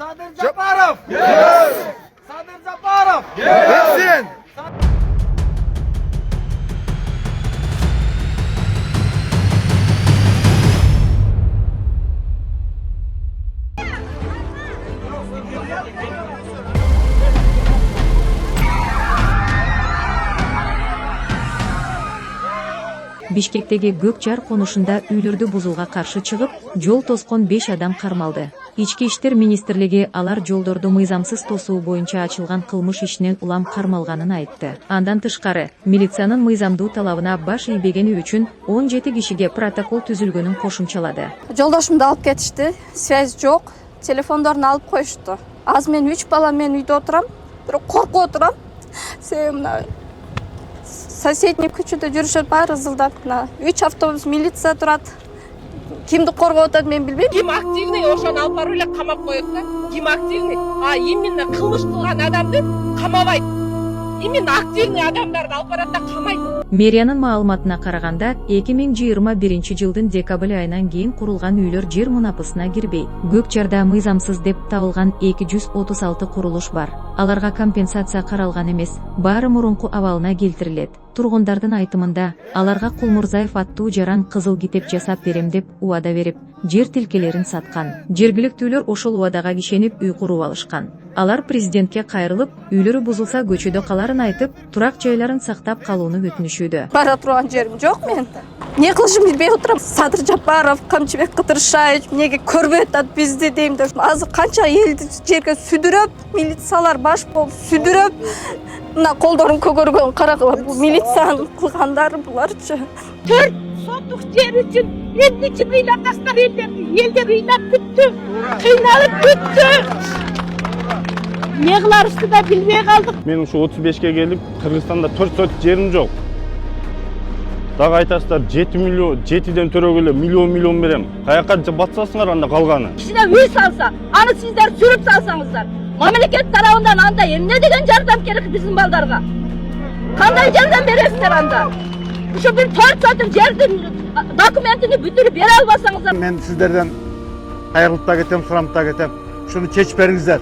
Sadir Japarov! Sadir Japarov! Bitsin! Бишкектеги Көк Жар конушунда үйлөрдү бузууга каршы чыгып, жол тоскон 5 адам кармалды. Ички иштер министрлиги алар жолдорду мыйзамсыз тосуу боюнча ачылган кылмыш ишинен улам кармалганын айтты. Андан тышкары, милициянын мыйзамдуу талабына баш ийбегени үчүн 17 кишиге протокол түзүлгөнүн кошумчалады. Жолдошумду алып кетишти, связь жок, телефондорун алып коюшту. Азыр мен 3 бала менен үйдө отурам, бирок коркуп отурам. Себеби мына соседний көчөдө жүрүшөт, баары ызылдап, 3 автобус милиция турат. Кимди коргоп атат мен билбейм. Ким активный, ошону алып барып эле камап коет да. Ким активный? А именно кылмыш кылган адамды камабайт. Именно активный адамдарды алып барат да камайт. Мэриянын маалыматына караганда, 2021 жылдын декабрь айынан кийин курулган үйлөр жер мунапысына кирбей. Көк Жарда мыйзамсыз деп табылган 236 курулуш бар. Аларга компенсация каралган эмес, баары мурунку абалына келтирилет. Тургундардын айтымында, аларга Кулмурзаев аттуу жаран кызыл китеп жасап берем деп убада берип, жер тилкелерин саткан. Жергиликтүүлөр ошол убадага кишенип үй куруп алышкан. Алар президентке кайрылып, үйлөрү бузулса көчөдө каларын айтып, турак жайларын сактап калууну өтүнүшүүдө. Бара турган жерим жок мен. Не кылышымды билбей отурам. Садыр Жапаров, Камчыбек Кыдыршаев эмнеге көрбөй атат бизди дейм деп. Азыр канча элди жерге сүдүрөп, милициялар баш болуп сүдүрөп, мына колдорун көгөргөн карагыла. Бул милициянын кылгандары буларчы. 4 соттук жер үчүн эмнече ыйлап таштар элдерди. Элдер ыйлап бүттү. Кыйналып бүттү. Не кыларыбызды да билбей калдык. Мен ушу 35ке келип, Кыргызстанда 4 сот жерим жок. Дагы айтасыздар 7 миллион, 7ден төрөгөлө миллион берем. Каяка батсасыңар анда калганы. Кишине үй салса, аны сиздер сүрүп салсаңыздар. Мамлекет тарабынан анда эмне деген жардам керек биздин балдарга? Кандай жардам бересиздер анда? Ушу бир 4 сотун жердин документини бүтүрүп бере албасаңыздар. Мен сіздерден кайрылып да кетем, сурамып да кетем. Şunu çeç бериңиздер.